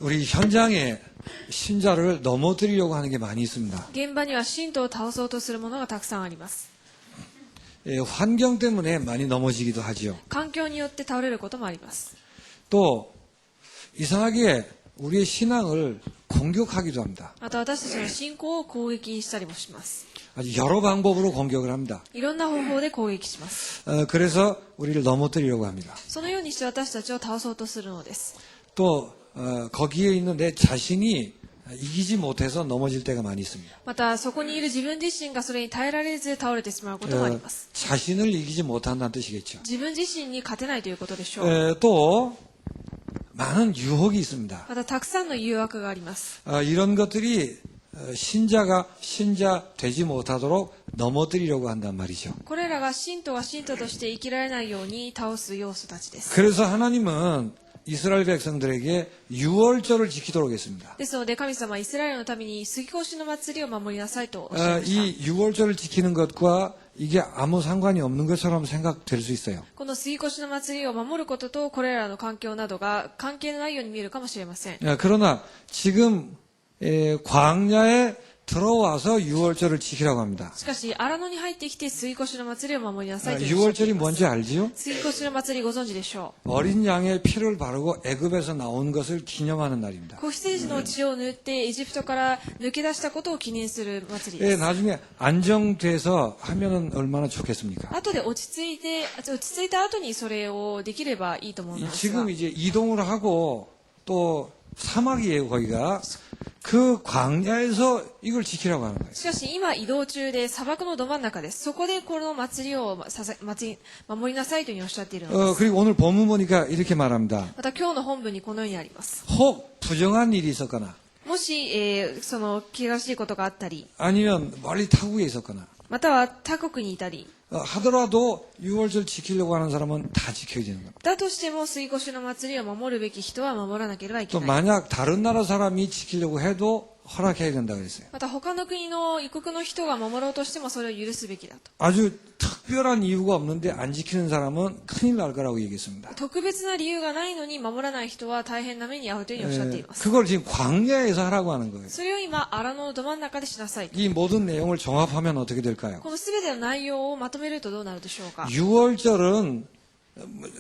우리 현장에 신자를 넘어뜨리려고 하는 게 많이 있습니다. 現場には信徒を倒そうとするものがたくさんあります。 환경 때문에 많이 넘어지기도 하지요. 環境によって倒れることもあります。 또 이상하게 우리의 신앙을 공격하기도 합니다. また私たちの信仰を攻撃したりもします。 아주 여러 방법으로 공격을 합니다. いろんな方法で攻撃します。 그래서 우리를 넘어뜨리려고 합니다. そのようにして私たちを倒そうとするのです。 또 거기에 있는 내 자신이 이기지 못해서 넘어질 때가 많이 있습니다. またそこにいる自分自身がそれに耐えられず倒れてしまうこともあります。 자신을 이기지 못한다는 뜻이겠죠. 自分自身に勝てないということでしょう。 또 많은 유혹이 있습니다. またたくさんの誘惑があります。 이런 것들이 신자가 신자 되지 못하도록 넘어뜨리려고 한단 말이죠. これらが信徒が信徒として生きられないように倒す要素たちです。 그래서 하나님은 이스라엘 백성들에게 유월절을 지키도록 했습니다. ですので神様はイスラエルのために杉越の祭りを守りなさいとおっしゃいました。 이 유월절을 지키는 것과 이게 아무 상관이 없는 것처럼 생각될 수 있어요. この杉越の祭りを守ることとこれらの環境などが関係のないように見えるかもしれません。 그러나 지금 광야에 들어와서 유월절을 지키라고 합니다. しかし荒野に入ってきて杉越の祭りを守りなさいとおっしゃってい 유월절이 ます。 뭔지 알지요? 杉越の祭りご存知でしょ 어린 양의 피를 바르고 애굽에서 나온 것을 기념하는 날입니다. う。子羊の血を塗ってエジプトから抜け出したことを記念する祭りです。 나중에 안정돼서 하면은 얼마나 좋겠습니까? 後で落ち着いた後にそれをできればいいと思うんですが 지금 이제 이동을 하고 또 사막이에요, 거기가. 그 광야에서 이걸 지키라고 하는 거예요. しかし今移動中で砂漠のど真ん中です。そこでこの祭りを守りなさいというふうにおっしゃっているのです。 그리고 오늘 본문 보니까 이렇게 말합니다. また今日の本文にこのようにあります。 혹 부정한 일이 있었거나 もし、その怪我しいことがあったり、 아니면 멀리 타국에 있었거나 または他国にいたり、 하더라도 유월절 지키려고 하는 사람은 다 지켜야 되는 겁니다. だとしても杉越の祭りを守るべき人は守らなければいけ 또 ない。 만약 다른 나라 사람이 지키려고 해도 허락해야 된다고 그랬어요. また他の国の異国の人が守ろうとしてもそれを許すべきだと。 아주 특별한 이유가 없는데 안 지키는 사람은 큰일 날 거라고 얘기했습니다. 特別な理由がないのに守らない人は大変な目に遭うというふうにおっしゃっています。 그걸 지금 광야에서 하라고 하는 거예요. それを今荒野のど真ん中でしなさいと。 이 모든 내용을 종합하면 어떻게 될까요? この全ての内容をまとめるとどうなるでしょうか。 유월절은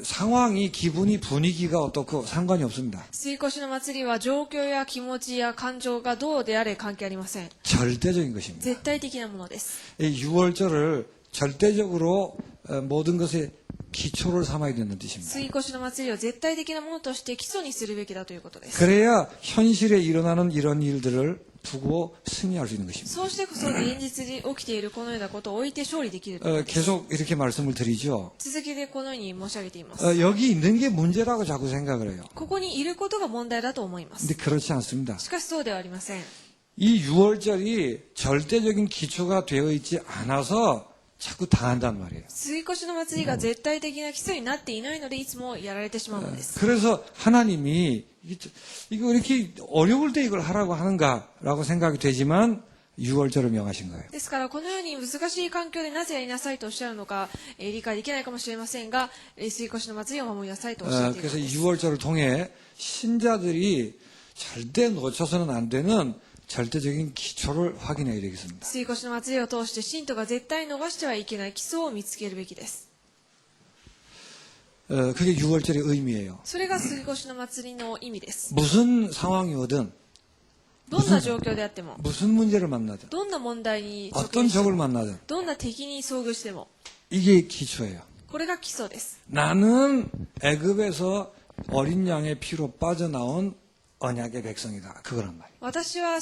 상황이 기분이 분위기가 어떻고 상관이 없습니다. 杉越の祭りは状況や気持ちや感情がどうであれ関係ありません。 절대적인 것입니다. 絶対的なものです。 이 유월절을 절대적으로 모든 것의 기초를 삼아야 된다는 뜻입니다. 杉越の祭りを絶対的なものとして基礎にするべきだということです。 그래야 현실에 일어나는 이런 일들을 두고 승리할 수 있는 것입니다. そうしてこそ現実に起きているこのようなことを置いて勝利できるということです。 계속 이렇게 말씀을 드리죠. 続きでこのように申し上げています。 여기 있는 게 문제라고 자꾸 생각을 해요. ここにいることが問題だと思いま 근데 す。 그렇지 않습니다. しかしそうではありません。 이 유월절이 절대적인 기초가 되어 있지 않아서 자꾸 당한단 말이에요. 杉越の祭りが絶対的な基礎になっていないのでいつもやられてしまうのです。 그래서 하나님이 이거 이렇게 어려울 때 이걸 하라고 하는가라고 생각이 되지만 6월절을 명하신 거예요. ですからこのように難しい環境でなぜやりなさいとおっしゃるのか理解できないかもしれませんが杉越の祭りを守りなさいとおっしゃっているの 그래서 です。 6월절을 통해 신자들이 절대 놓쳐서는 안 되는 절대적인 기초를 확인해야 되겠습니다. 杉越の祭りを通して信徒が絶対逃してはいけない基礎を見つけるべきです。 그게 6월절의 의미예요. それが杉越の祭りの意味です。 무슨 상황이 오든 どんな状況であっても 무슨 문제를 만나든 どんな問題に直 어떤 面して 적을 も 만나든 どんな敵に遭遇しても 이게 기초예요. これが基礎です。 나는 애굽에서 어린 양의 피로 빠져나온 언약의 백성이다. 그거란 말이에요. 私は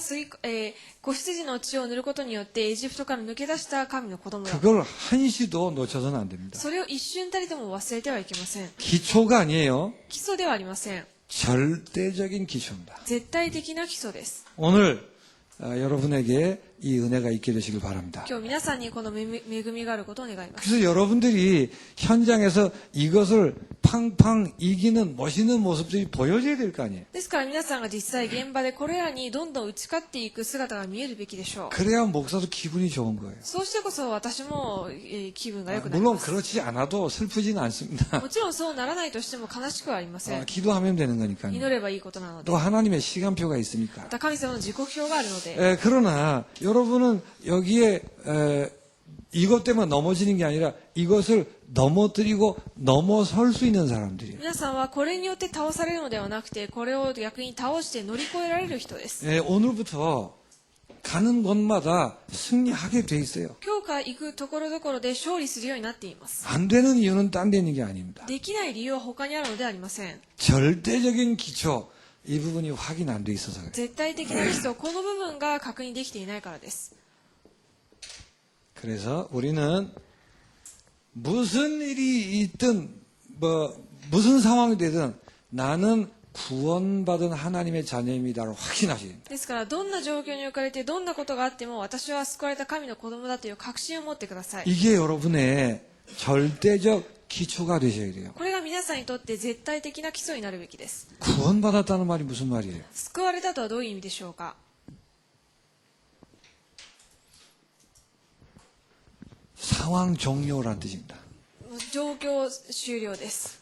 子羊の血を塗ることによってエジプトから抜け出した神の子供だ。 그걸 한시도 놓쳐서는 안 됩니다. それを一瞬たりとも忘れてはいけません。 기초가 아니에요. 基礎ではありません。 절대적인 기초입니다. 絶対的な基礎です。 오늘 여러분에게 이 은혜가 있게 되시길 바랍니다. 今日皆さんにこの恵みがあることを願います。 그래서 여러분들이 현장에서 이것을 팡팡 이기는 멋있는 모습들이 보여줘야 될 거 아니에요. ですから皆さんが実際現場でこれらにどんどん打ち勝っていく姿が見えるべきでしょう。 그래야 목사도 기분이 좋은 거예요. そうしてこそ私も気分が良くなり 물론 ます。 그렇지 않아도 슬프지는 않습니다. もちろんそうならないとしても悲しくはありません。 기도하면 되는 거니까요. 祈ればいいことなので。 또 하나님의 시간표가 있으니까. また神様の時刻表があるので。 그러나 여러분은 여기에 이것 때문에 넘어지는 게 아니라 이것을 넘어뜨리고 넘어설 수 있는 사람들이에요. 皆さんはこれによって倒されるのではなくて、これを逆に倒して乗り越えられる人です。 오늘부터 가는 곳마다 승리하게 돼 있어요. 今日から行くところどころで勝利するようになっています。 안 되는 이유는 딴 데 있는 게 아닙니다. できない理由は他にあるのではありません。 절대적인 기초 이 부분이 확인 안 돼 있어서 그래요. 絶対的な基礎、この部分が確認できていないからです。 그래서 우리는 무슨 일이 있든 무슨 상황이 되든 나는 구원받은 하나님의 자녀입니다를 확신하셔야 됩니다. ですからどんな状況に置かれてどんなことがあっても私は救われた神の子供だという確信を持ってください。 이게 여러분의 절대적 기초가 되셔야 돼요. これが皆さんにとって絶対的な基礎になるべきです。 구원받았다는 말이 무슨 말이에요? 救われたとはどういう意味でしょうか。 상황 종료라는 뜻입니다. 状況終了です。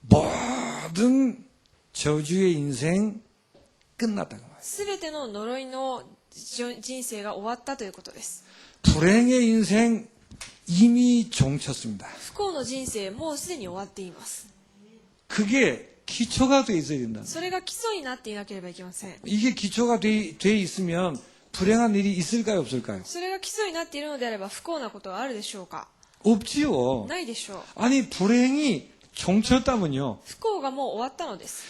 모든 저주의 인생 끝났다는 거예요. すべての呪いの人生が終わったということです。 불행의 인생 이미 종쳤습니다. 不幸の人生もうすでに終わっています。 그게 기초가 돼 있어야 된다. それが基礎になっていなければいけません。 이게 기초가 돼 있으면 불행한 일이 있을까요, 없을까요? それが基礎になっているのであれば不幸なことはあるでしょうか。 없지요. ないでしょう。 아니 불행이 종쳤다면요. 不幸がもう終わったのです。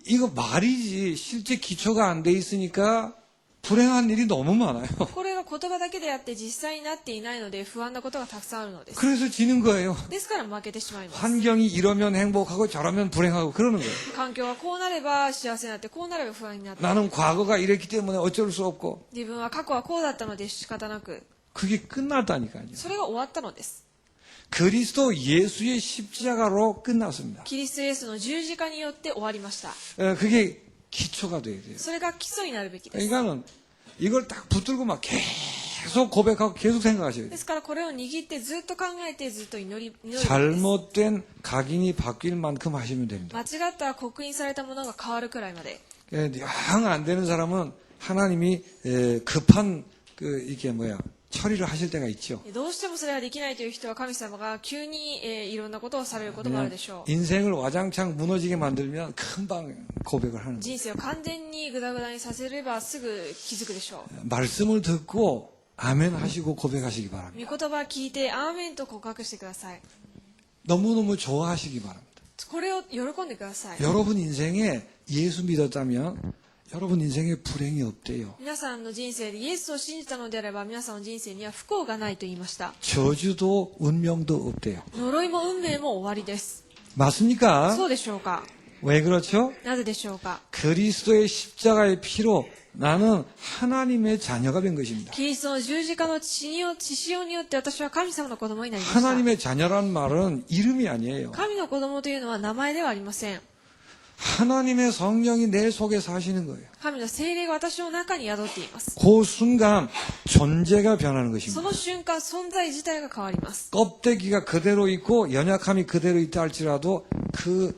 이거 말이지 실제 기초가 안 돼 있으니까 불행한 일이 너무 많아요. これが言葉だけであって実際になっていないので不安なことがたくさんあるのです。 그래서 지는 거예요. ですから負けてしまいます。 환경이 이러면 행복하고 저러면 불행하고 그러는 거예요. 環境がこうなれば幸せになってこうなれば不安になって 나는 과거가 이랬기 때문에 어쩔 수 없고 自分は過去はこうだったので仕方なく 그게 끝났다니까요. それが終わったのです。 그리스도 예수의 십자가로 끝났습니다. キリストイエスの十字架によって終わりました。 그게 기초가 돼야 돼요. それが基礎になるべきです。 그러니까는 이걸 딱 붙들고 막 계속 고백하고 계속 생각하셔야 돼요. ですからこれを握ってずっと考えてずっと祈るべきです。 잘못된 각인이 바뀔 만큼 하시면 됩니다. 間違った刻印されたものが変わるくらいまで。 영 안 되는 사람은 하나님이 급한 이게 처리를 하실 때가 있죠. どうしてもそれができないという人は神様が急にいろんなことをされることもあるでしょう。 인생을 와장창 무너지게 만들면 금방 고백을 하는 거예요. 人生を完全にグダグダにさせればすぐ気づくでしょう。 말씀을 듣고 아멘 하시고 고백하시기 御 바랍니다. 言葉を聞いてアーメンと告白してください。 너무너무 좋아하시기 바랍니다. これを喜んでください。 여러분 인생에 예수 믿었다면 여러분 인생에 불행이 없대요. 皆さんの人生でイエスを信じたのであれば皆さんの人生には不幸がないと言いました。 저주도 운명도 없대요. 呪いも運命も終わりです。 맞습니까? そうでしょうか。 왜 그렇죠? なぜでしょうか。 그리스도의 십자가의 피로 나는 하나님의 자녀가 된 것입니다. キリストの十字架の血潮によって私は神様の子供になりました。 하나님의 자녀란 말은 이름이 아니에요. 神の子供というのは名前ではありません。 하나님의 성령이 내 속에 사시는 거예요. 神の聖霊が私の中に宿っています。 그 순간 존재가 변하는 そ 것입니다. の瞬間存在自体が変わります。 껍데기가 그대로 있고 연약함이 그대로 있다 할지라도 그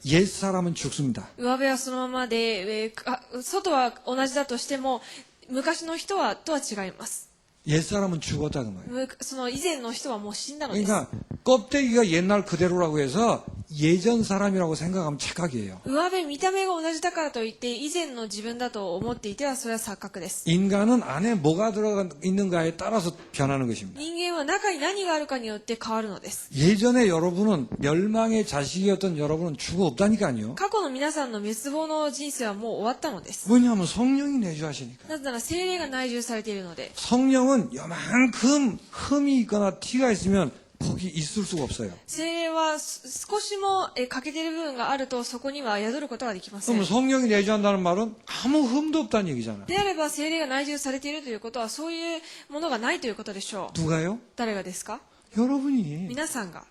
옛사람은 죽습니다. 上辺はそのままで、外は同じだとしても昔の人はとは違います。 옛사람은 죽었다는 거예요. その以前の人はもう死んだのです。 그러니까 껍데기가 옛날 그대로라고 해서 예전 사람이라고 생각하면 착각이에요. 上辺見た目が同じだからといって以前の自分だと思っていてはそれは錯覚です。 인간은 안에 뭐가 들어가 있는가에 따라서 변하는 것입니다. 人間は中に何があるかによって変わるのです。 예전에 여러분은 멸망의 자식이었던 여러분은 죽어 없다니까요. 過去の皆さんの滅亡の人生はもう終わったのです。 왜냐하면 성령이 내주하시니까. なぜなら聖霊が内住されているので。 성령은 요만큼 흠이 있거나 티가 있으면 거기 있을 수가 없어요. 精霊は少しも欠けている部分があるとそこには宿ることができません。 그럼 성령이 내주한다는 말은 아무 흠도 없다는 얘기잖아. であれば精霊が内住されているということはそういうものがないということでしょう。 누가요? 誰がですか？ 여러분이. 皆さんが。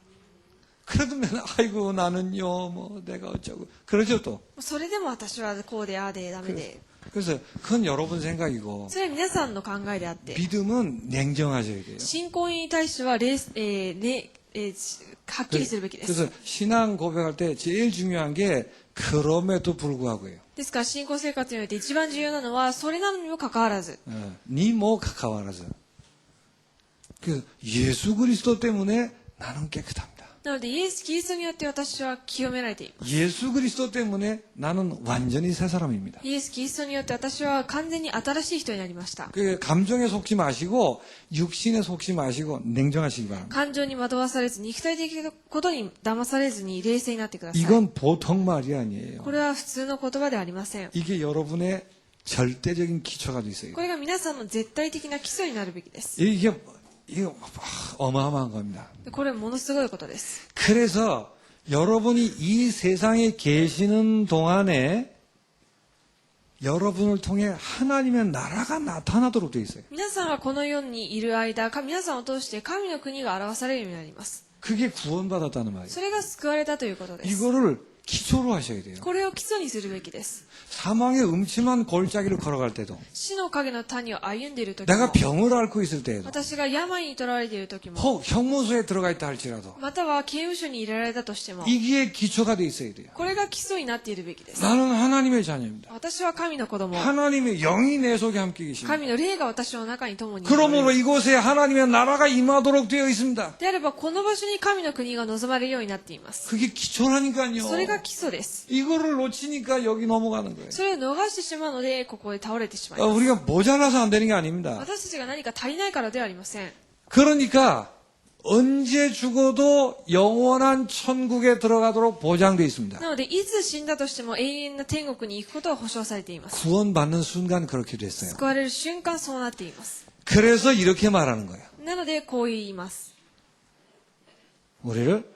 그래도 맨날 아이고 나는요 뭐 내가 어쩌고 그러죠 또. それでも私はこうでああでダメで。 그래서 그건 여러분 생각이고 それは皆さんの考えであって。 믿음은 냉정하셔야 돼요. 信仰に対してははっきりするべきです。 그래서 신앙 고백할 때 제일 중요한 게 그럼에도 불구하고요. ですから信仰生活において一番重要なのはそれなのにもかかわらず。 니뭐 가까워라서. 그 예수 그리스도 때문에 나는 깨끗합니다. なのでイエス・キリストによって私は清められています。 예수 그리스도 때문에 나는 완전히 새 사람입니다. イエス・キリストによって私は完全に新しい人になりました。 그 감정에 속지 마시고 육신에 속지 마시고 냉정하시기 바랍니다. 感情に惑わされず、肉体的なことに騙されずに冷静になってください。 이건 보통 말이 아니에요. これは普通の言葉ではありません。 이게 여러분의 절대적인 기초가 돼 있어요. これが皆さんの絶対的な基礎になるべきです。 이게 어마어마한 겁니다. これはものすごいことです。 그래서 여러분이 이 세상에 계시는 동안에 여러분을 통해 하나님의 나라가 나타나도록 돼 있어요. 皆さんはこの世にいる間、皆さんを通して神の国が表されるようになります。 그게 구원받았다는 말이에요. それが救われたということです。 이거를 기초로 하셔야 돼요. これを基礎にするべきです。 사망의 음침한 골짜기를 걸어갈 때도 死の影の谷を歩んでいる時 내가 も、 병을 앓고 있을 때에도 私が病にとらわれている時も、 혹 형무소에 들어가 있다 할지라도 または刑務所に入れられたとしても、 이게 기초가 돼 있어야 돼요. これが基礎になっているべきです。 나는 하나님의 자녀입니다. 私は神の子供、 하나님의 영이 내 속에 함께 계십니다. 神の霊が私の中に共にいる。 그러므로 이곳에 하나님의 나라가 임하도록 되어 있습니다. であればこの場所に神の国が望まれるようになっています。 그게 기초라니까요. それが基礎です。 이거를 놓치니까 여기 넘어가는 거예요. それを逃してしまうのでここで倒れてしまいます。 우리가 모자라서 안 되는 게 아닙니다. 私たちが何か足りないからではありません。 그러니까 언제 죽어도 영원한 천국에 들어가도록 보장되어 있습니다. なのでいつ死んだとしても永遠な天国に行くことは保証されています。 구원받는 순간 그렇게 됐어요. 救われる瞬間そうなっています。 그래서 이렇게 말하는 거예요. なのでこう言います。 우리를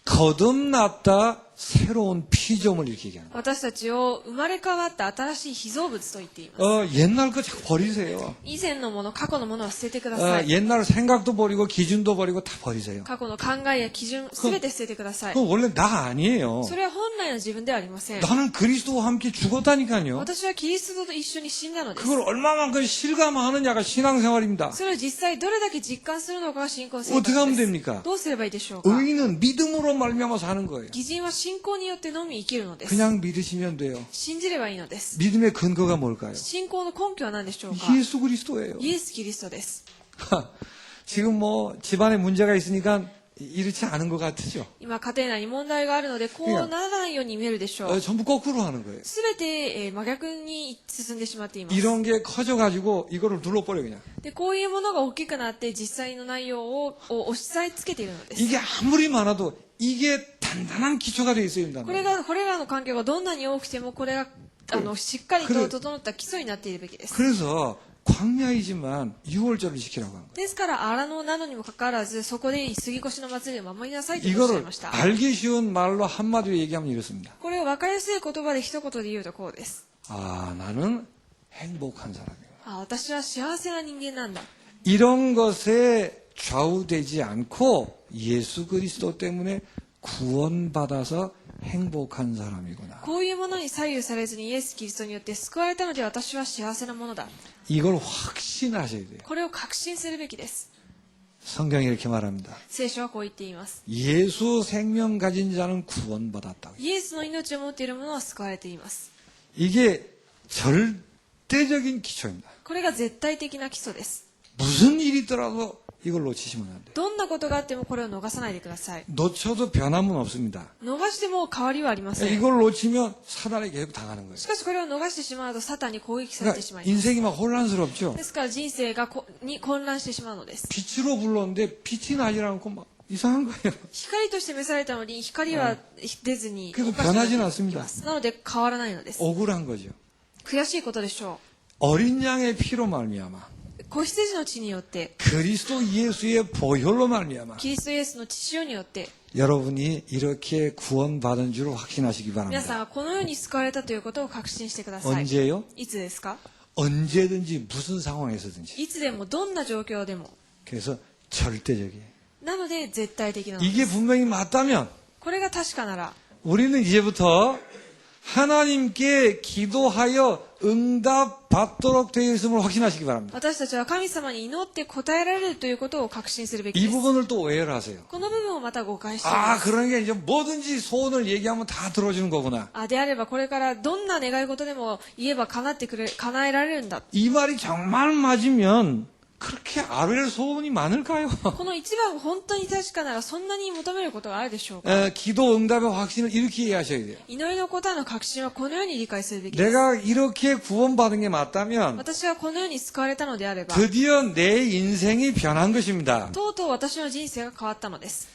거듭났다 새로운 피조물 이렇게 얘기하는 거예요. 私たちを生まれ変わった新しい被造物と言っています。 옛날 거 자꾸 버리세요. 以前のもの、過去のものは捨ててください。 옛날 생각도 버리고 기준도 버리고 다 버리세요. 過去の考えや基準、すべて捨ててください。 그건 원래 나 아니에요. それは本来の自分ではありません。 나는 그리스도와 함께 죽었다니까요. 私はキリストと一緒に死んだのです。 그걸 얼마만큼 실감하느냐가 신앙생활입니다. それを実際どれだけ実感するのかが信仰生 어떻게 活 하면 です。 됩니까? どうすればいいでしょうか。 의인은 믿음으로 말미암아 사는 거예요. 義人は信仰によってのみ生きるのです。 그냥 믿으시면 돼요. 信じればいいのです。 믿음의 근거가 뭘까요? 信仰の根拠は何でしょうか。 예수 그리스도예요. イエス・キリストです。 지금 뭐 집안에 문제가 있으니까 이렇지 않은 것 같으죠. 今家庭内に問題があるのでこうならないように見えるでしょう。 전부 거꾸로 하는 거예요. すべて真逆に進んでしまっています。 이런 게 커져가지고 이거를 눌러버려 그냥. でこういうものが大きくなって実際の内容を押さえつけているのです。 이게 아무리 많아도 이게 단단한 기초가 되어 있어야 된다. これらの環境がどんなに多くてもこれがしっかりと整った基礎になっているべきです。 그래서 광야이지만 6월절을 지키라고 한 거예요. ですから荒野なのにもかかわらずそこで杉越の祭りを守りなさいとおっしゃい 이거를 ました。 알기 쉬운 말로 한마디로 얘기하면 이렇습니다. これを これを分かりやすい言葉で一言で言うとこうです。 아, 나는 행복한 사람이구나. あ、私は幸せな人間なんだ。 이런 것에 좌우되지 않고 예수 그리스도 때문에 구원받아서 행복한 사람이구나. こういうものに左右されずにイエス・キリストによって救われたので私は幸せなものだ。 이걸 확신하셔야 돼요. これを確信するべきです。 성경이 이렇게 말합니다. 聖書はこう言っています。 예수 생명 가진 자는 구원받았다고. イエスの命を持っている者は救われています。 이게 절대적인 기초입니다. これが絶対的な基礎です。 무슨 일이 있더라도 이걸 놓치시면 안 돼요. どんなことがあってもこれを逃さないでください。 놓쳐도 변함은 없습니다. 逃しても変わりはありません。 이걸 놓치면 사단에 계속 당하는 거예요. しかしこれを逃してしまうとサタンに攻撃されてしま 그러니까 います。 인생이 막 혼란스럽죠. ですから人生がに混乱してしまうのです。 빛으로 불렀는데 빛이 나질 않고 막 이상한 거예요. 光として召されたのに光は出ずに 그래도 おかしくなって 변하지는 いきま 않습니다. す。なので変わらないのです。 억울한 거죠. 悔しいことでしょ 어린 양의 피로 말미암아 う。子羊の血によって 그리스도 예수의 보혈로 말미암아 キリストイエスの血潮によって 여러분이 이렇게 구원받은 줄 확신하시기 皆さん 바랍니다. はこのように救われたということを確信してください。 언제요? いつですか？ 언제든지 무슨 상황에서든지. いつでもどんな状況でも。 그래서 절대적이에요. なので絶対的なので 이게 す。 분명히 맞다면 これが確かなら 우리는 이제부터 하나님께 기도하여 응답 받도록 되어 있음을 확신하시기 바랍니다. 私たちは神様に祈って答えられるということを確信するべき 이 です。 부분을 또 오해를 하세요. この部分をまた誤解してい 아, ます。 그러니까 이제 뭐든지 소원을 얘기하면 다 들어주는 거구나. であればこれからどんな願い事でも言えば叶えられるんだ。 이 말이 정말 맞으면 그렇게 아뢰 소원이 많을까요? この一番本当に確かならそんなに求めることがあるでしょうか？ 기도 응답의 확신을 이렇게 이해하셔야 돼요. 祈りの答えの確信はこのように理解するべきです。 내가 이렇게 구원받은 게 맞다면 私がこのように救われたのであれば、 드디어 내 인생이 변한 것입니다. とうとう私の人生が変わったのです。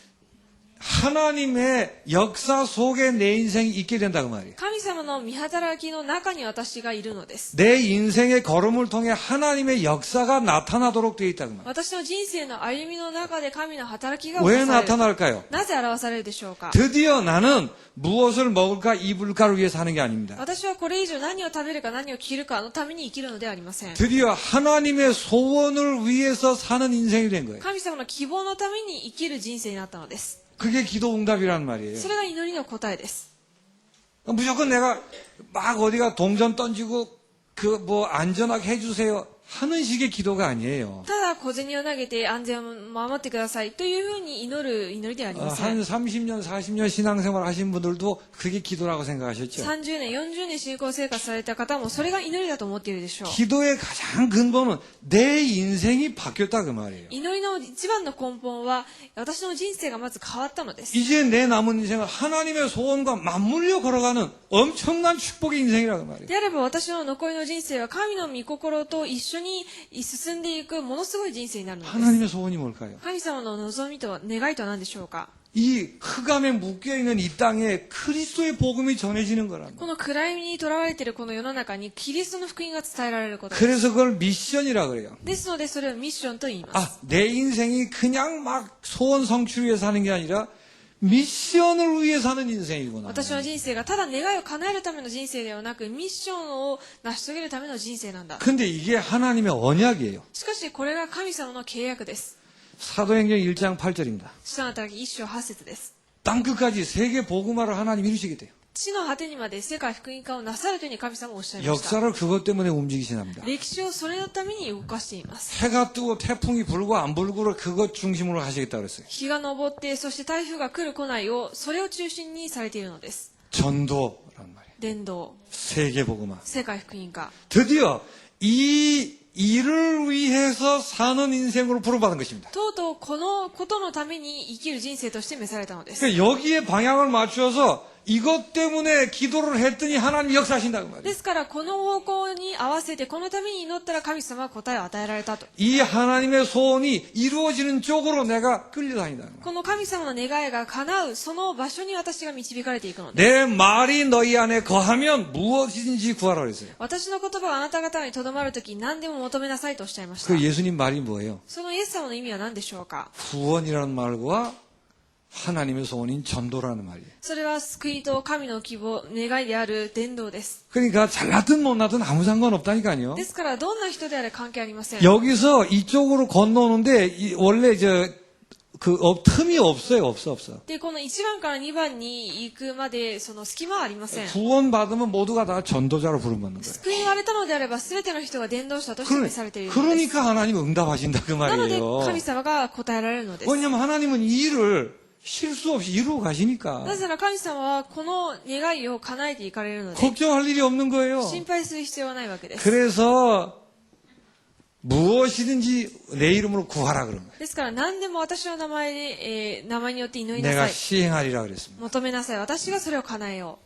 하나님의 역사 속에 내 인생이 있게 된다 그 말이에요. 神様の見働きの中に私がいるのです。 내 인생의 걸음을 통해 하나님의 역사가 나타나도록 되어 있다 그 말이에요. 私の人生の歩みの中で神の働きが 왜 起こされる。 나타날까요? なぜ表されるでしょうか？ 드디어 나는 무엇을 먹을까 입을까를 위해 사는 게 아닙니다. 私はこれ以上何を食べるか何を着るかのために生きるのではありません。 드디어 하나님의 소원을 위해서 사는 인생이 된 거예요. 神様の希望のために生きる人生になったのです。 그게 기도 응답이란 말이에요. それが祈りの答えです。 무조건 내가 막 어디가 동전 던지고 그 뭐 안전하게 해주세요 하는 식의 기도가 아니에요. ただ小銭を投げて安全を守ってくださいというふうに祈る祈りではありません。 한 30년, 40년 신앙생활 하신 분들도 그게 기도라고 생각하셨죠? 30年、40年信仰生活された方もそれが祈りだと思っているでしょう。 기도의 가장 근본은 내 인생이 바뀌었다 그 말이에요. 祈りの一番の根本は私の人生がまず変わったのです。 이제 내 남은 인생은 하나님의 소원과 맞물려 걸어가는 엄청난 축복의 인생이라 그 말이에요. であれば私の残りの人生は神の御心と一緒に進んでいくものすごい人生になるのです。 하나님의 소원이 뭘까요? 神様の望みと願いとは何でしょうか？ 이 흑암에 묶여있는 이 땅에 그리스도의 복음이 전해지는 거랍니다. この暗闇にとらわれているこの世の中にキリストの福音が伝えられることです。 그래서 그걸 미션이라 그래요. ですのでそれをミッションと言います。 아, 내 인생이 그냥 막 소원 성취를 위해 사는 게 아니라 미션을 위해 사는 인생이구나. 私の人生がただ願いを叶えるための人生ではなくミッションを成し遂げるための人生なんだ。 근데 이게 하나님의 언약이에요. しかしこれが神様の契約です。 사도행전 1장 8절입니다. 使徒の働き1章8節です。 땅끝까지 세계 복음화를 하나님 이루시겠대요. 地の果てにまで世界福音化をなさるというふうに神様はおっしゃいました。 역사를 그것 때문에 움직이시납니다. 歴史をそれのために動かしています。 해가 뜨고 태풍이 불고 안 불고를 그것 중심으로 하시겠다 그랬어요. 日が昇ってそして台風が来る来ないをそれを中心にされているのです。 전도란 말이에요. 伝道、 세계 복음화. 世界福音化。 드디어 이 일을 위해서 사는 인생으로 부름받은 것입니다. とうとうこのことのために生きる人生として召されたのです。 그러니까 여기에 방향을 맞춰서 이것 때문에 기도를 했더니 하나님 역사하신다고 말이에요. ですからこの方向に合わせてこのために祈ったら神様は答えを与えられたと。 이 하나님의 소원이 이루어지는 쪽으로 내가 끌려다닌다는 거예요. この神様の願いが叶うその場所に私が導かれていくのです。 내 말이 너희 안에 거하면 무엇이든지 구하라 그랬어요. 私の言葉があなた方にとどまるとき何でも求めなさいとおっしゃいました。 그 예수님 말이 뭐예요? そのイエス様の意味は何でしょうか？ 구원이라는 말과 하나님의 소원인 전도라는 말이에요. それは救いと神の希望、願いである伝道です。 그러니까 잘났든 못났든 아무 상관없다니까요. ですからどんな人であれ関係ありません。 여기서 이쪽으로 건너오는데 원래 틈이 없어요. 없어. で、この1番から2番に行くまでその隙間はありません。 구원받으면 모두가 다 전도자로 부름받는 거예요. 救いがれたのであれば全ての人が伝道者として召されているのです。 그러니까 하나님은 응답하신다 그 なので 말이에요. 神様が答えられるのです。 왜냐하면 하나님은 이 일을 실수 없이 이루어 가시니까 なぜなら神様はこの願いを叶えていかれるので 걱정할 일이 없는 거예요. 心配する必要はないわけです。 그래서 무엇이든지 내 이름으로 구하라 그런 거예요. ですから何でも私の名前で、名前によって祈りな 내가 さい。 시행하리라 그랬습니다. 求めなさい。私がそれを叶えよ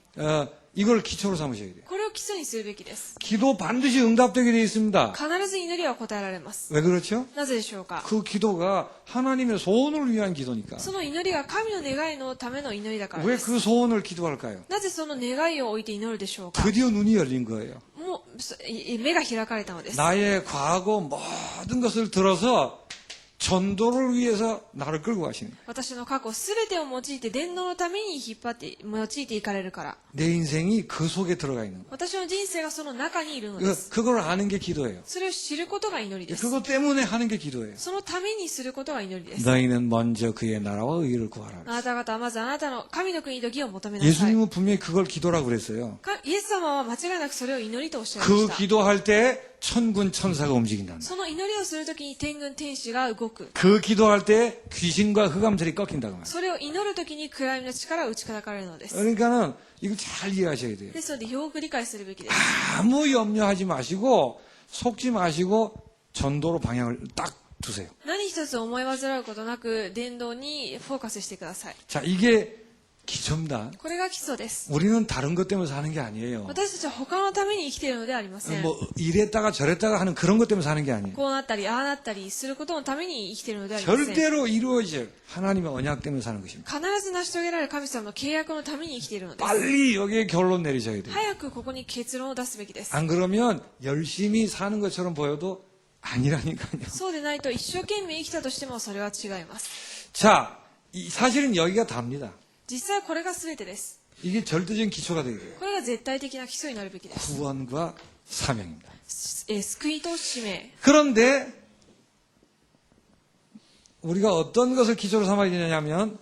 이걸 기초로 삼으셔야 돼요. う。これを基礎にするべきです。 기도 반드시 응답되게 되어 있습니다. 必ず祈りは答えられます。 왜 그렇죠? なぜでしょうか？ 그 기도가 하나님의 소원을 위한 기도니까. その祈りが神の願いのための祈りだから 왜 です。 그 소원을 기도할까요? なぜその願いを置いて祈るでしょうか？ 드디어 눈이 열린 거예요. もう目が開かれたのです。 나의 과거 모든 것을 들어서 전도를 위해서 나를 끌고 가시는 거예요. 私の過去すべてを用いて伝道のために用いていかれるから。 내 인생이 그 속에 들어가 있는 거예요. 私の人生がその中にいるのです。 그걸 아는 게 기도예요. それを知ることが祈りです。 그것 때문에 하는 게 기도예요. そのためにすることが祈りです。 너희는 먼저 그의 나라와 의를 구하라. あなた方はまずあなたの神の国と義を求めなさい。 예수님은 분명히 그걸 기도라고 그랬어요. イエス様は間違いなくそれを祈りとおっしゃいま 그 した。 기도할 때 천군 천사가 움직인다. その祈りをするときに天軍天使が動く。 그 기도할 때 귀신과 흑암들이 꺾인다고 말이에요. それを祈るときに暗闇の力を打ち砕かれるのです。 그러니까는 이거 잘 이해하셔야 돼요. ですのでよく理解するべきです。 아무 염려하지 마시고 속지 마시고 전도로 방향을 딱 두세요. 何一つ思い煩うことなく伝道にフォーカスしてください。 자, 이게 기초입니다. これが基礎です。 우리는 다른 것 때문에 사는 게 아니에요. 私たちは他のために生きているのではありません。 뭐 이랬다가 저랬다가 하는 그런 것 때문에 사는 게 아니에요. こうなったりああなったりすることのために生きているのではありません。 절대로 이루어질 하나님의 언약 때문에 사는 것입니다. 必ず成し遂げられる神様の契約のために生きているのです。 빨리 여기에 결론 내리셔야 돼요. 早くここに結論を出すべきです。 안 그러면 열심히 사는 것처럼 보여도 아니라니까요. そうでないと一生懸命生きたとしてもそれは違います。 자, 사실은 여기가 답니다. 実際これが全てです。 이게 절대적인 기초가 되게 돼요. これが絶対的な基礎になるべきです。 구원과 사명입니다. 救いと使命。 그런데 우리가 어떤 것을 기초로 삼아야 되냐면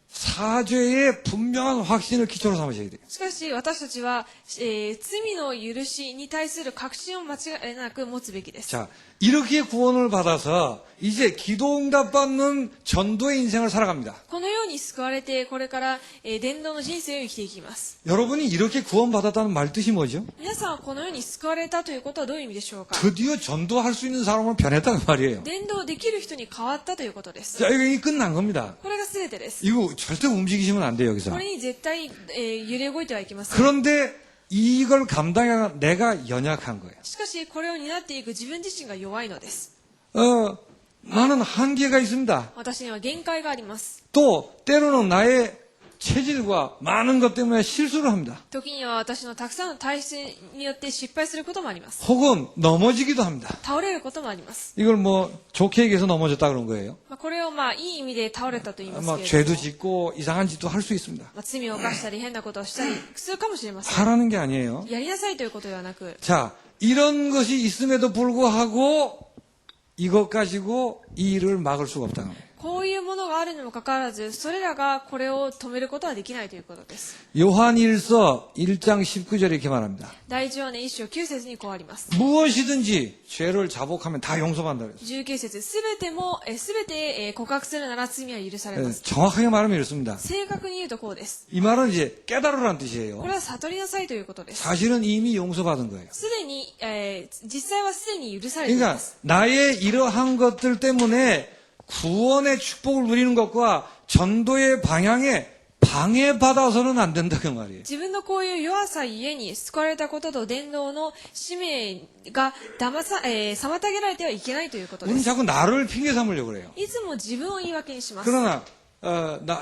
사죄의 분명한 확신을 기초로 삼으셔야 돼요. しかし私たちは、罪の許しに対する確信を間違いなく持つべきです。 자, 이렇게 구원을 받아서 이제 기도응답 받는 전도의 인생을 살아갑니다. このように救われてこれから、伝道の人生を生きていきます。 여러분이 이렇게 구원받았다는 말 뜻이 뭐죠? 皆さんはこのように救われたということはどういう意味でしょうか。 드디어 전도할 수 있는 사람으로 변했다는 말이에요. 伝道できる人に変わったということです。 자, 이게 끝난 겁니다. これが全てです。 이거 절대 움직이시면 안 돼요, 여기서. これに絶対、揺れ動いてはいけません。 그런데 이걸 감당해 내가 연약한 거예요. しかしこれを担っていく自分自身が弱いのです。 나는 한계가 있습니다. 私には限界があります。 또 때로는 나의 체질과 많은 것 때문에 실수를 합니다. 時には私のたくさんの体質によって失敗することもあります。 혹은 넘어지기도 합니다. 倒れることもあります。 이걸 뭐 좋게 얘기해서 넘어졌다 그런 거예요. これをいい意味で倒れたと言います 막 けれど 죄도 も、 짓고 이상한 짓도 할 수 있습니다. 罪を犯したり変なことをしたりするかもしれません。 하라는 게 아니에요. やりなさいということではなく、 자, 이런 것이 있음에도 불구하고 이것 가지고 이 일을 막을 수가 없다는 거예요. こういうものがあるにもかかわらず、それらがこれを止めることはできないということです。 요한일서 1장 19절에 이렇게 말합니다. 第1話の1章9節にこうあります。 무엇이든지 죄를 자복하면 다 용서받는다 그랬어요. 19節、すべて告白するなら罪は許されます。 정확하게 말하면 이렇습니다. 正確に言うとこうです。 이 말은 이제 깨달으라는 こ 뜻이에요. れは悟りなさいということです。 사실은 이미 용서받은 거예요. すでに、実際はすでに許されていま 그러니까 す。 나의 이러한 것들 때문에 구원의 축복을 누리는 것과 전도의 방향에 방해받아서는 안 된다 그 말이에요. 自分のこういう弱さゆえに救われたことと伝道の使命が妨げられてはいけないということで 우리는 す。 자꾸 나를 핑계 삼으려고 그래요. いつも自分を言い訳にします。 그러나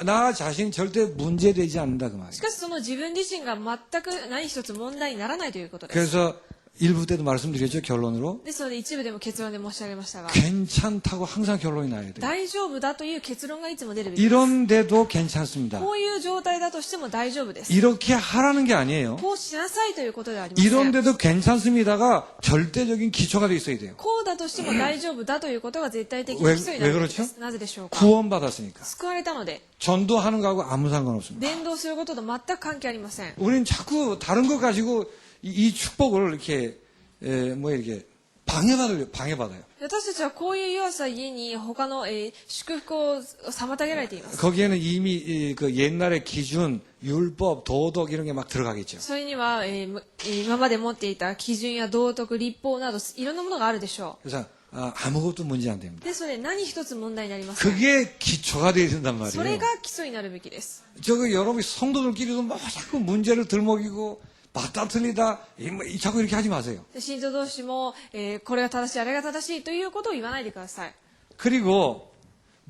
나 자신이 절대 문제되지 않는다 그 し 말이에요. かしその自分自身が全く何一つ問題にならないということです。 그래서 일부 때도 말씀드렸죠 결론으로 ですので一部でも結論で申し上げましたが、 괜찮다고 항상 결론이 나야 돼요. 大丈夫だという結論がいつも出るべきです。 이런데도 괜찮습니다. こういう状態だとしても大丈夫です。 이렇게 하라는 게 아니에요. こうしなさいということではありません。 이런데도 괜찮습니다가 절대적인 기초가 돼 있어야 돼요. こうだとしても大丈夫だということが絶対的な基礎になるべきです。なぜでしょうか。 구원받았으니까. 救われたので、 전도하는 거하고 아무 상관없습니다. 伝道することと全く関係ありません。 우리는 자꾸 다른 거 가지고 이 축복을 이렇게 이렇게 방해받아요. 私たちはこういう弱さゆえに他の、祝福を妨げられています。 거기에는 이미 그 옛날의 기준, 율법, 도덕 이런 게 막 들어가겠죠. それには、今まで持っていた基準や道徳、立法などいろんなものがあるでしょ 그래서 아무것도 문제 안 됩니다. う。ですので何一つ問題になりません。 그게 기초가 돼야 된단 それ 말이에요. が基礎になるべきです。 여러분 성도들끼리도 뭐 자꾸 문제를 들먹이고 맞다 틀리다 자꾸 이렇게 하지 마세요. 信徒同士も、これが正しい、あれが正しいということを言わないでください。 그리고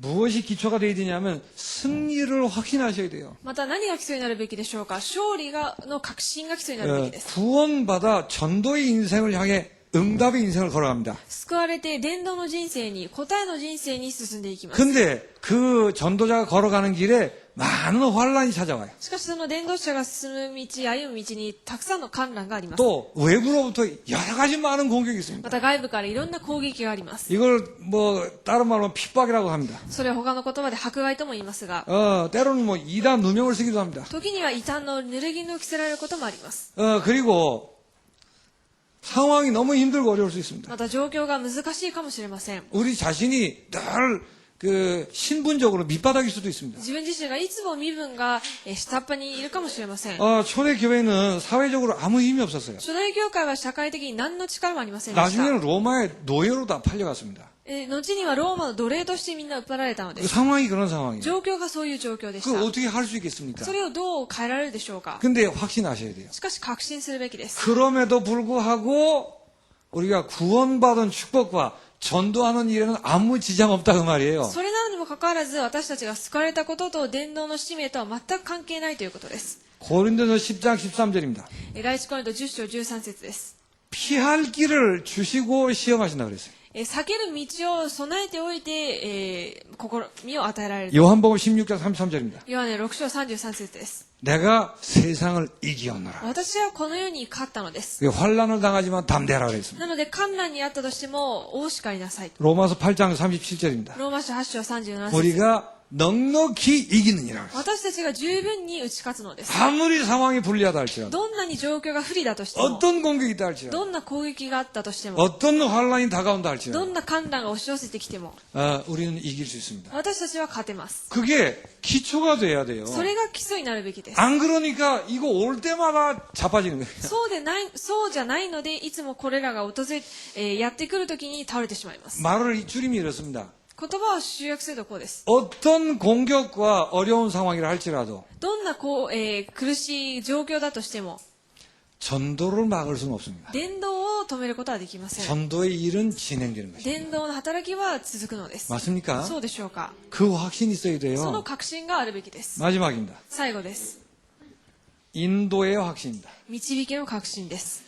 무엇이 기초가 되어야 되냐면 승리를 확신하셔야 돼요. また何が基礎になるべきでしょうか。勝利の確信が基礎になるべきです。 구원받아 전도의 인생을 향해 응답의 인생을 걸어갑니다. 救われて伝道の人生に、答えの人生に進んでいきます。 근데 그 전도자가 걸어가는 길에 많은 환란이 찾아와요. しかしその伝道者が進む道、歩む道にたくさんの困難があります。 또 외부로부터 여러 가지 많은 공격이 있습니다. また外部からいろんな攻撃があります。 이걸 뭐 다른 말로 핍박이라고 합니다. それは他の言葉で迫害とも言いますが、 때로는 뭐 이단 누명을 쓰기도 합니다. 時には異端の濡れ衣を着せられることもあります。 그리고 상황이 너무 힘들고 어려울 수 있습니다. また状況が難しいかもしれません。 우리 자신이 늘 신분적으로 밑바닥일 수도 있습니다. 自分自身がいつも身分が下っ端にいるかもしれません。 초대 교회는 사회적으로 아무 힘이 없었어요. 初代教会は社会的に何の力もありませんでした。 나중에는 로마의 노예로 다 팔려갔습니다. 後にはローマの奴隷としてみんな売られたので 그 す。 상황이 그런 상황이에요. 状況がそういう状況でし 그걸 た。 어떻게 할 수 있겠습니까? それをどう変えられるでしょうか。 근데 확신하셔야 돼요. しかし確信するべきです。 그럼에도 불구하고 우리가 구원받은 축복과 전도하는 일에는 아무 지장 없다 그 말이에요. それなのにもかかわらず私たちが救われたことと伝道の使命とは全く関係ないということです。 고린도서 10장 13절입니다. 第一コリント10章13節です。 피할 길을 주시고 시험하신다 그랬어요. 避ける道を備えておいて、試みを与えられる。 요한복음 16장 33절입니다. ヨハネ6章33節です。 내가 세상을 이기었노라. 私はこの世に勝ったのです。 환란을 당하지만 담대하라 그랬습니다. なので観覧にあったとしても大叱りなさい。 로마서 8장 37절입니다. ローマ書8章37節。 우리가 넉넉히 이기느니라. 私たちが十分に打ち勝つのです。 아무리 상황이 불리하다 할지라도 どんなに状況が不利だとしても、 어떤 공격이 있다 할지라도 どんな攻撃があったとしても、 어떤 환란이 다가온다 ど 할지라도 んな観覧が押し寄せてきても、 우리는 이길 수 있습니다. 私たちは勝てます。 그게 기초가 돼야 돼요. それが基礎になるべきです。 안 그러니까 이거 올 때마다 자빠지는 거예요. そうじゃないので、いつもこれらがやってくるときに倒れてしまいます。 말을 줄임이 이렇습니다. 言葉を集約するとこうです。 어떤 공격과 어려운 상황이라 할지라도 どんな苦しい状況だとしても、 전도를 막을 수는 없습니다. 伝道を止めることはできません。 전도의 일은 진행되는 것입니다. 伝道の働きは続くのです。 맞습니까? そうでしょうか。 그 확신이 있어야 その 돼요. 確信があるべきです。 마지막입니다. 最後です。 인도의 확신입니다. 導きの確信です。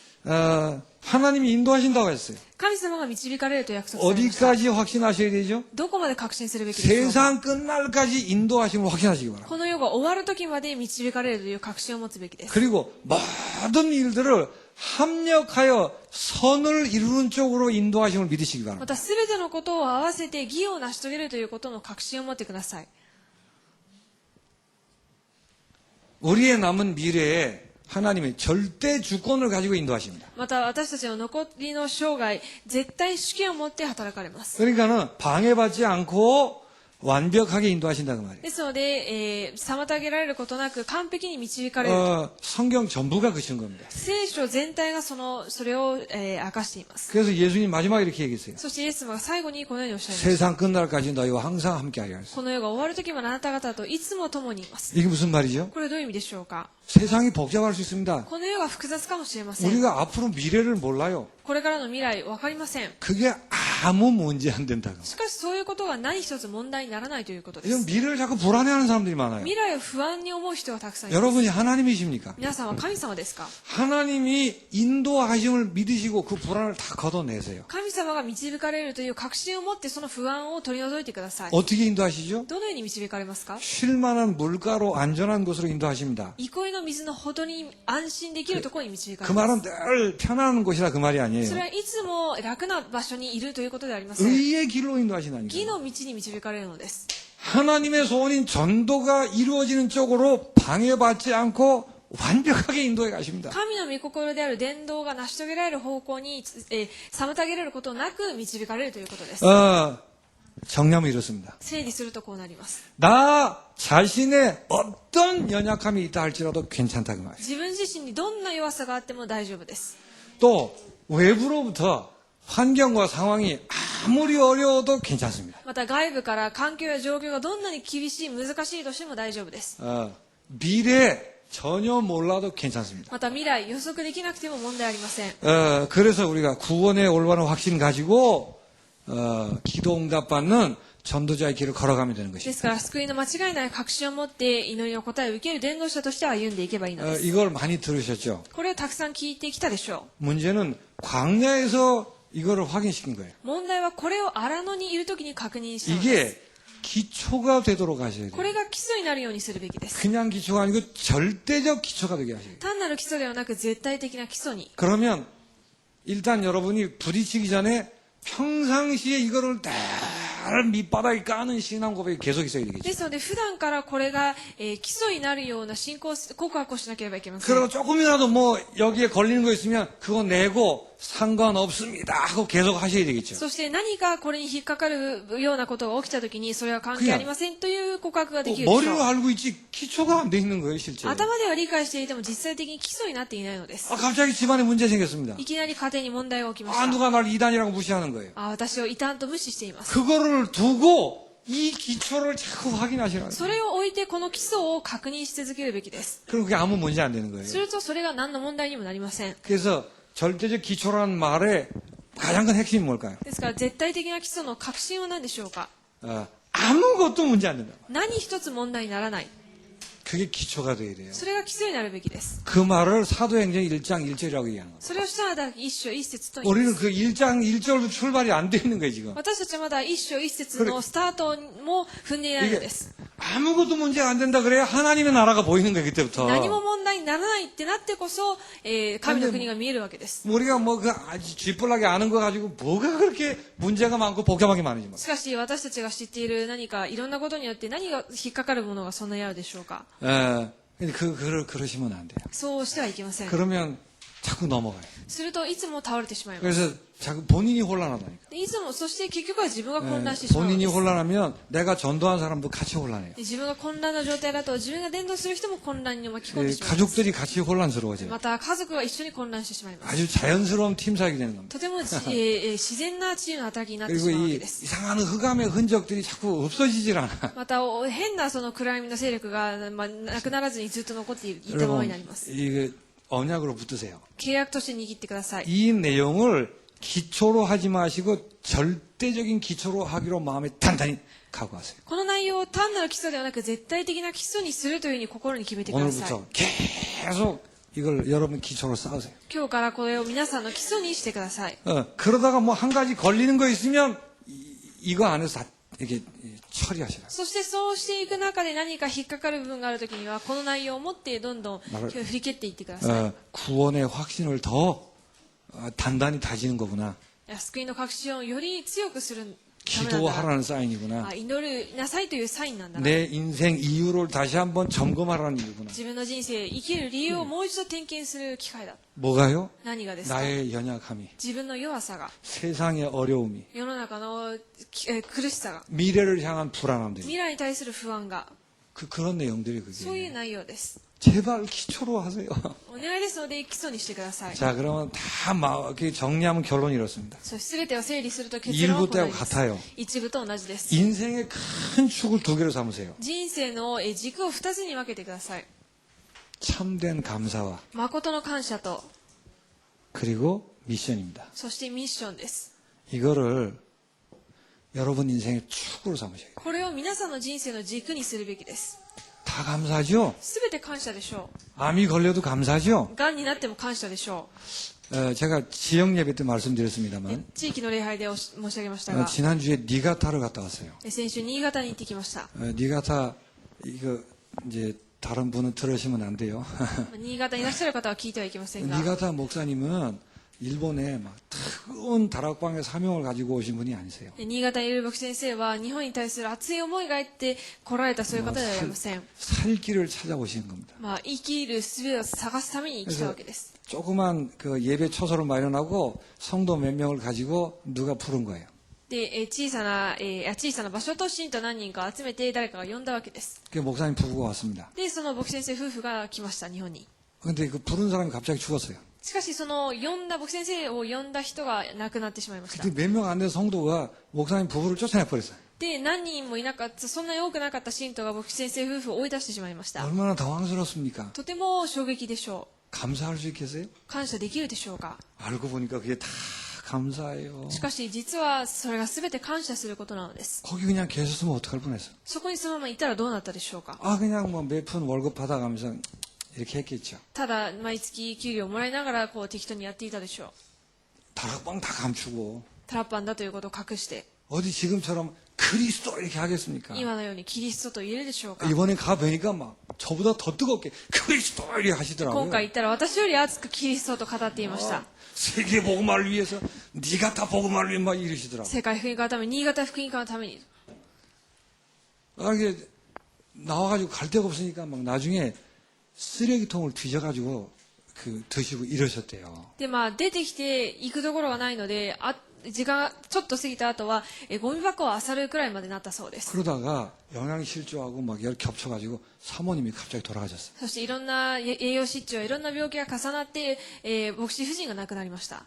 하나님이 인도하신다고 했어요. 神様が導かれると約束されました。 어디까지 확신하셔야 되죠? どこまで確信するべきでしょうか。 세상 끝날까지 인도하심을 확신하시기 바랍니다. この世が終わる時まで導かれるという確信を持つべきです。 그리고 모든 일들을 합력하여 선을 이루는 쪽으로 인도하심을 믿으시기 ま 바랍니다. た全てのことを合わせて義を成し遂げるということの確信を持ってください。 우리의 남은 미래에 하나님의 절대 주권을 가지고 인도하십니다. また私たちの残りの生涯、絶対主権を持って働かれます。 그러니까는 방해받지 않고 완벽하게 인도하신다 그 말이에요. ですので、妨げられることなく完璧に導かれる。 성경 전부가 그런 겁니다. 聖書全体がそれを、明かしています。 그래서 예수님 마지막에 이렇게 얘기했어요. そしてイエス様が最後にこのようにおっしゃいました。 세상 끝날까지 너희와 항상 함께하게 하겠습니다. この世が終わる時まであなた方といつも共にいます。 이게 무슨 말이죠? これどういう意味でしょうか。 세상이 복잡할 수 있습니다. この世が複雑かもしれません。 우리가 앞으로 미래를 몰라요. これからの未来分かりません。 그게 아무 문제 안 된다고. しかしそういうことが何一つ問題にならないということで 이런 す。 미래를 자꾸 불안해하는 사람들이 많아요. 未来を不安に思う人がたくさんいます。 여러분이 하나님이십니까? 皆さんは神様ですか。 하나님이 인도하심을 믿으시고 그 불안을 다 걷어내세요. 神様が導かれるという確信を持ってその不安を取り除いてください。 어떻게 인도하시죠? どのように導かれますか。 쉴만한 물가로 안전한 곳으로 인도하십니다. 憩いの水のほどに安心できるところに導か 그 れま 말은 す。 늘 편안한 곳이라 그 말이 そ 아니에요. れはいつも楽な場所にいるということではありません。 의의 길로 인도하시나니까. 義の道に導かれるのです。 하나님의 소원인 전도가 이루어지는 쪽으로 방해받지 않고 완벽하게 인도해 가십니다. 神の御心である伝道が成し遂げられる方向に、妨げられることなく導かれるということです。 정리하면 이렇습니다. 整理するとこうなります。 나 자신의 어떤 연약함이 있다 할지라도 괜찮다 그 말이에요. 自分自身にどんな弱さがあっても大丈夫です。 또 외부로부터 환경과 상황이 아무리 어려워도 괜찮습니다. また外部から環境や状況がどんなに厳しい難しいとしても大丈夫です。 미래 전혀 몰라도 괜찮습니다. また未来予測できなくても問題ありません。 그래서 우리가 구원의 올바른 확신 가지고 기도 응답받는 전도자의 길을 걸어가면 되는 で 것입니다. すから、救いの間違いない確信を持って祈りの答えを受ける伝道者として歩んでいけばいいのです。 이걸 많이 들으셨죠? これをたくさん聞いてきたでしょ 문제는 광야에서 이거를 확인시킨 거예요. う。問題はこれを荒野にいるときに確認したのです。 이게 기초가 되도록 하셔야 こ 돼요. れが基礎になるようにするべきです。 그냥 기초가 아니고 절대적 기초가 되게 하셔야 돼요. 単なる基礎ではなく絶対的な基礎に。 그러면 일단 여러분이 부딪히기 전에 평상시에 이거를 늘 밑바닥에 까는 신앙 고백이 계속 있어야 되겠죠. ですので、普段からこれが、基礎になるような信仰告白をしなければいけません。 그리고 조금이라도 뭐 여기에 걸리는 거 있으면 그거 내고 상관없습니다 하고 계속 하셔야 되겠죠. そして何かこれに引っかかるようなことが起きたときに、それは関係ありませんという告白ができるでしょ 머리로 う。 알고 있지 기초가 안 돼 있는 거예요 실제. 頭では理解していても実際的に基礎になっていないのです。 갑자기 집안에 문제 생겼습니다. いきなり家庭に問題が起きまし 아 た。 누가 날 이단이라고 무시하는 거예요. 私を異端と無視しています。 그거를 두고 이 기초를 자꾸 확인하시라는 それを置いてこの基礎を確認し続けるべきです。 그럼 그게 아무 문제 안 되는 거예요. するとそれが何の問題にもなりません。 그래서 절대적 기초라는 말의 가장 큰 핵심이 뭘까요? ですから絶対的な基礎の核心は何でしょうか。 아무것도 문제 안 된다. 何一つ問題にならない。 그게 기초가 돼야 돼요. それが基礎になるべきです。 그 말을 사도행전 1장 1절이라고 얘기하는 거예요. それをしたら一章一節と言いま 우리는 す。 그 1장 1절부터 출발이 안 돼 있는 거예요 지금. 私たちはまだ一章一節のスタートも踏んでいないの 이게 です。 아무것도 문제가 안 된다 그래야 하나님의 나라가 보이는 거예요 그때부터. 何も問題にならないってなってこそ、神の国が見えるわけです。 우리가 뭐 그 아주 쥐뿔나게 아는 거 가지고 뭐가 그렇게 문제가 많고 복잡하게 많은지 몰라요. しかし私たちが知っている何かいろんなことによって何が引っかかるものがそんなにあるでしょうか。 그러시면 안 돼요. そうしてはいけません。 그러면 자꾸 넘어가요. するといつも倒れてしまいます。 그래서 자꾸 본인이 혼란하다니까. でいつもそして結局は自分が混乱してしまうんで 본인이 す。 혼란하면 내가 전도한 사람도 같이 혼란해요. で自分が混乱な状態だと自分が伝道する人も混乱に巻き込んでしまいます。 가족들이 같이 혼란스러워져요. また家族が一緒に混乱してしまいます。 아주 자연스러운 팀 사역이 되는 겁니다. とても自然な治癒の働きになってし 그리고 まうわ 이 けです。 이상한 흑암의 흔적들이 자꾸 없어지질 않아. また変なその暗闇の勢力が、なくならずにずっと残っていたままになります。 이게 언약으로 붙드세요. 契約として握ってください。 이 내용을 기초로 하지 마시고 절대적인 기초로 하기로 마음에 단단히 각오하세요. この内容を単なる基礎ではなく絶対的な基礎にするというふうに心に決めてください。 오늘부터 계속 이걸 여러분 기초로 쌓으세요. 今日からこれを皆さんの基礎にしてください。 그러다가 뭐 한 가지 걸리는 거 있으면 이거 안에서 다 이렇게 처리하시라. そしてそうしていく中で何か引っかかる部分があるときにはこの内容を持ってどんどん振り切っていってください。 구원의 확신을 더 단단히 다지는 거구나. 救いの確信をより強くするためなんだ。 기도하라는 사인이구나. 祈るなさいというサインなんだな。 내 인생 이유를 다시 한번 점검하라는 이유구나. 自分の人生生きる理由をもう一度点検する機会だ。 뭐가요? 何がですか。 나의 연약함이, 自分の弱さが、 세상의 어려움이, 世の中の苦しさが、 미래를 향한 불안함들이 未来に対する不安が、 그런 내용들이 そういう 그게. 内容です。 제발 기초로 하세요. お願いですので基礎にしてください。 자, 그러면 다 정리하면 결론이 이렇습니다. そして全てを整理すると結論は 일부 こうな 때하고 ります。 같아요. 一部と同じです。 인생의 큰 축을 두 개로 삼으세요. 人生の軸を二つに分けてください。 참된 감사와 誠の感謝と、 그리고 미션입니다. そしてミッションです。 이거를 여러분 인생의 축으로 삼으셔야 돼요. これを皆さんの人生の軸にするべきです。 다 감사하죠? すべて感謝でしょ 암이 걸려도 감사하죠? う。がんになっても感謝でしょ 제가 지역 예배 때 う。 말씀드렸습니다만 地域の礼拝で申し上げましたが、 지난주에 니가타를 갔다 왔어요. 先週新潟に行ってきました。 니가타 이거 이제 다른 분은 들으시면 안 돼요. 新潟にいらっしゃる方は聞いてはいけませんが、 니가타 목사님은 일본에 막 뜨거운 다락방의 사명을 가지고 오신 분이 아니세요. 新潟にいる牧師先生は日本に対する熱い思いがあって来られたそういう方ではありません。 살 길을 찾아오신 겁니다. 生きる術を探すために来たわけです。 조그만 그 예배 초소를 마련하고 성도 몇 명을 가지고 누가 부른 거예요. で、小さな場所と信徒何人か集めて誰かが呼んだわけです。 그 목사님 부부가 왔습니다. で、その牧師先生夫婦が来ました、日本に。 근데 그 부른 사람이 갑자기 죽었어요. しかしその牧師先生を呼んだ人が亡くなってしまいました。 그때 몇 명 안 된 성도가 목사님 부부를 쫓아내 버렸어요. で、何人もいなかった、そんなに多くなかった信徒が牧師先生夫婦を追い出してしまいました。 얼마나 당황스럽습니까? とても衝撃でしょう。 감사할 수 있겠어요? 感謝できるでしょうか。 알고 보니까 그게 다 감사해요. しかし実はそれが全て感謝することなのです。 거기 그냥 계셨으면 어떡할 뻔했어. そこにそのままいたらどうなったでしょうか。 아 그냥 뭐 몇 푼 월급 받아가면서 이렇게 했겠죠. ただ毎月給料をもらいながらこう適当にやっていたでしょう。 다락방 다 감추고 タラッパンだということを隠して 어디 지금처럼 그리스도 이렇게 하겠습니까? 今のようにキリストと言えるでしょうか。 이번에 가 뵈니까 막 저보다 더 뜨겁게 그리스도 이렇게 今 하시더라고요. 回言ったら私より熱くキリストと語っていました。 세계 복음화를 위해서 네가 다 복음화를 위해 막 이러시더라고요. 世界福音化のために新潟福音化のために 아, 이게 나와가지고 갈 데가 없으니까 막 나중에 쓰레기통을 뒤져가지고 그 드시고 이러셨대요. で出てきて行くところがないので時間がちょっと過ぎた後はゴミ箱を漁るくらいまでなったそうです。 그러다가 영양실조하고 막 겹쳐가지고 사모님이 갑자기 돌아가셨어요. そしていろんな栄養失調いろんな病気が重なって、牧師夫人が亡くなりました。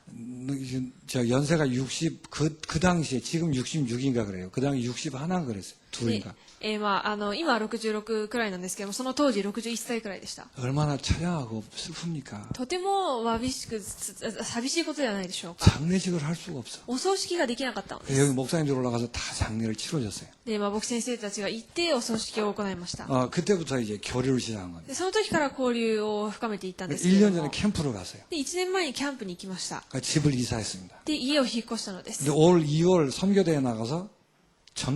저 연세가 60, 그 당시에 지금 66인가 그래요. 그 당시 61인가 그랬어요. 둘인가. 今66くらいなんですけども、その当時61歳くらいでした。 얼마나 처량하고 슬픕니까? とてもわびしく寂しいことではないでしょうか。 장례식을 할 수가 없어. お葬式ができなかったのです。 여기 목사님들 올라가서 다 장례를 치러줬어요. で、牧師先生たちが行ってお葬式を行いました。 그때부터 이제 교류를 시작한 거예요. で、その時から交流を深めていったんですけれ 1년 ど 전에 も、 캠프를 갔어요. で、1年前にキャンプに行きました。 집을 이사했습니다. で、家を引っ越したので 근데 す。 올 2월 선교대회 나가서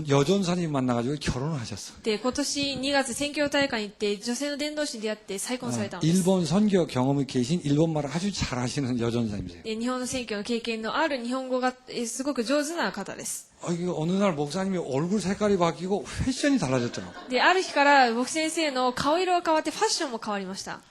여전사님 만나가지고 결혼을 하셨어. で、今年2月選挙大会に行って女性の伝道師に出会って再婚されたのです。 일본 선교 경험이 계신 일본말을 아주 잘하시는 여전사님이세요. で、日本の選挙の経験のある日本語がすごく上手な方です。 이게 어느 날 목사님이 얼굴 색깔이 바뀌고 패션이 달라졌더라고. で、ある日から牧師先生の顔色が変わってファッションも変わりました。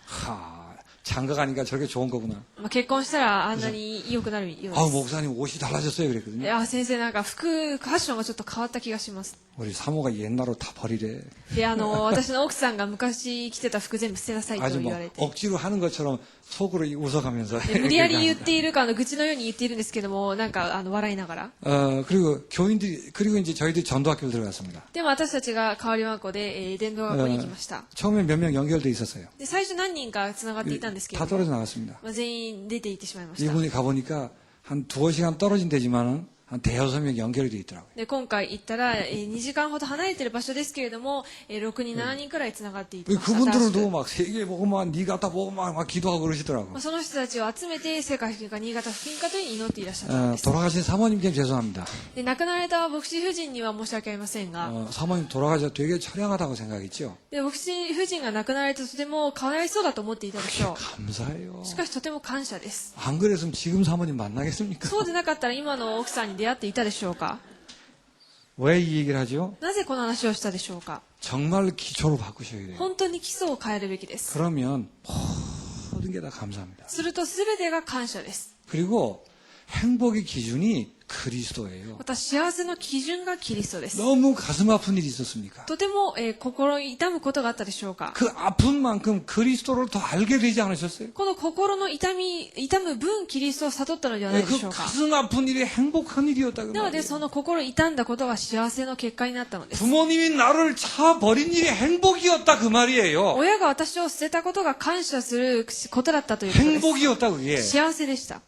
장가가니까 저렇게 좋은 거구나. 結婚したらあんなに良くなるようです。 목사님 옷이 달라졌어요 그랬거든요. で、先生なんかファッションがちょっと変わった気がします。 우리 사모가 옛날로 다 버리래. で、私の奥さんが昔着てた服全部捨てなさいと 아주 言 뭐 われて。 억지로 하는 것처럼 속으로 웃어가면서. で、無理やり言っているか愚痴のように言っているんですけども、なんか笑いながら。 그리고 교인들이 그리고 이제 저희들 전도학교를 들어갔습니다. でも私たちが変わり学校で、伝道学校に行きました。 처음에 몇 명 연결돼 있었어요. で、最初何人か繋がっていたんですけ 다 ども、 떨어져 나갔습니다. 全員出て行ってしまいました。 이분이 가보니까 한 두어 시간 떨어진 데지만은 한 대여섯 명 연결이 돼 있더라고요. で、今回行ったら、2時間ほど離れている場所ですけれども、6人、7人くらい繋がっていてました。 그분들도 막 세계 보고만 네가 다 보고 막 기도하고 그러시더라고요. その人たちを集めて世界福音化新潟福音化というに祈っていらっしゃったんです。 돌아가신 사모님께 죄송합니다. で、亡くなられた牧師夫人には申し訳ありませんが、 사모님 돌아가셔 되게 처량하다고 생각했죠. で、牧師夫人が亡くなられてとてもかわいそうだと思っていたでしょ 감사해요. う。しかしとても感謝です。 안 그랬으면 지금 사모님 만나겠습니까? そうでなかったら今の奥さんに出会っていたでしょうか。 왜 이 얘기를 하죠? なぜこの話をしたでしょうか。 정말 기초를 바꾸셔야 돼요. 本当に基礎を変えるべきです。 그러면 모든 게 다 감사합니다. すると全てが感謝です。 그리고 행복의 기준이 그리스도예요. また幸せの基準がキリストです。 너무 가슴 아픈 일이 있었습니까? とても、心痛むことがあったでしょうか。 그 아픈 만큼 그리스도를 더 알게 되지 않으셨어요? この心の痛む分キリストを悟ったのではないでし 그 ょうか。 가슴 아픈 일이 행복한 일이었다 그 なので 말이에요. その心痛んだことが幸せの結果になったのです。 부모님이 나를 차 버린 일이 행복이었다 그 말이에요. 親が私を捨てたことが感謝することだったということです。 행복이었다 그게. 幸せでした。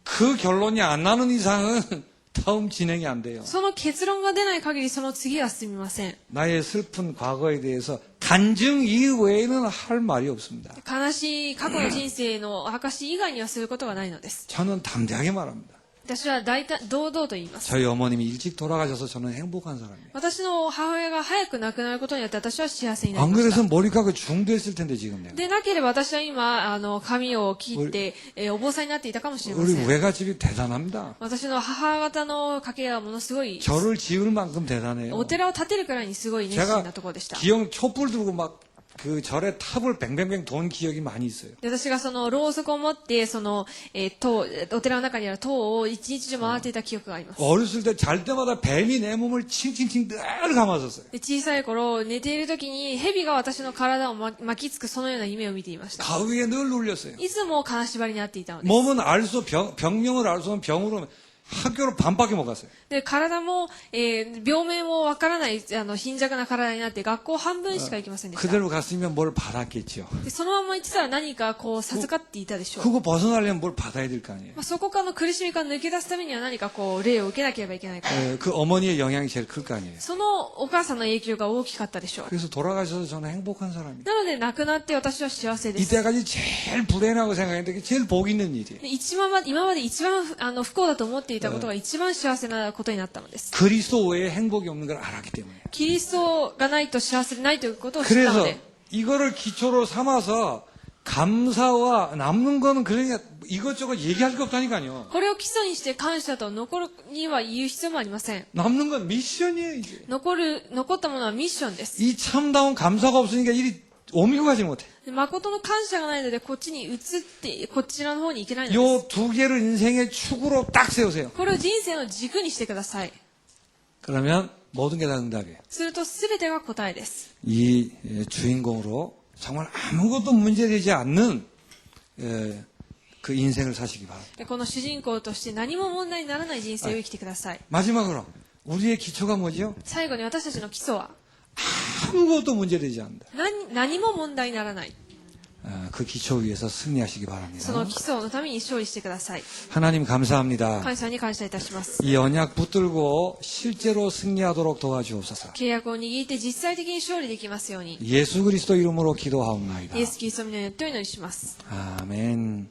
그 결론이 안 나는 이상은 다음 진행이 안 돼요. その結論が出ない限りその次は進みません。 나의 슬픈 과거에 대해서 간증 이외에는 할 말이 없습니다. 悲しい過去の人生の証以外にはすることがないのです。 저는 담대하게 말합니다. 私は堂々と言います。 저희 어머님이 일찍 돌아가셔서 저는 행복한 사람이에요. 私の母親が早く亡くなることによって私は幸せになり 안 ました。 그래서 머리카락이 중도했을 텐데 지금 내가. でなければ私は今髪を切って、お坊さんになっていたかもしれま 우리 せん。 외갓집이 대단합니다. 私の母方の家系はものすごい 절을 지을 만큼 대단해요. お寺を建てるくらいにすごい熱心なところでした。 기억 촛불 들고 막 그 절에 탑을 뱅뱅뱅 돈 기억이 많이 있어요. で私がそのろうそくを持ってその、お寺の中にある塔を一日中回っていた記憶があります。 어렸을 때 잘 때마다 뱀이 내 몸을 칭칭칭 늘 감았었어요. で小さい頃寝ている時に蛇が私の体を巻きつくそのような夢を見ていました。 가위에 늘 눌렸어요. いつも金縛りにあっていたのです。 몸은 병명을 알 수 없는 병으로 학교를 반밖에 못 갔어요. で、体も、病名もわからない、貧弱な体になって学校半分しか行きませんでした。 그대로 갔으면 뭘 받았겠죠. で、そのまま行ってたら何かこう授かっていたでしょう。 그거 벗어나려면 뭘 받아야 될 거 아니에요. まあ、そこからの苦しみから抜け出すためには何かこう、霊を受けなければいけないから。 그 어머니의 영향이 제일 클 거 아니에요. そのお母さんの影響が大きかったでしょう。 그래서 돌아가셔서 저는 행복한 사람이에요. なので亡くなって私は幸せです。 이때까지 제일 불행하고 생각했는데 그게 제일 복 있는 일이에요. で今まで一番不幸だと思っていたことが一番幸せなことになったのです。 그리스도 외에 행복이 없는 걸 알았기 때문에. キリストがないと幸せでないということを知ったの 그래서 で。 이거를 기초로 삼아서 감사와 남는 거는 그러니까 이것저것 얘기할 게 없다니까요. これを基礎にして感謝と残るには言う必要もありません。 남는 건 미션이에요, 이제. 残ったものはミッションです。 이 참다운 감사가 없으니까 일이 옮기고 가지 못해. で誠の感謝がないのでこっちに移ってこちらの方に行けないのです。 요 두 개를 인생의 축으로 딱 세우세요. これを人生の軸にしてください。 그러면 모든 게 다 응답이에요. すると全てが答えです。 이 주인공으로 정말 아무것도 문제되지 않는 그 인생을 사시기 바랍니다. でこの主人公として何も問題にならない人生を生きてください。 마지막으로 우리의 기초가 뭐죠? 最後に私たちの基礎は 아무것도 문제되지 않는다. 何も問題にならない。 그 기초 위에서 승리하시기 そ 바랍니다. の基礎のために勝利してください。 하나님 감사합니다. 感謝に感謝いたします。 이 언약 붙들고 실제로 승리하도록 도와주옵소서. 契約を握って実際的に勝利できますように。 예수 그리스도 이름으로 기도하옵나이다. イエス・キリストの皆によってお祈りします。 아멘.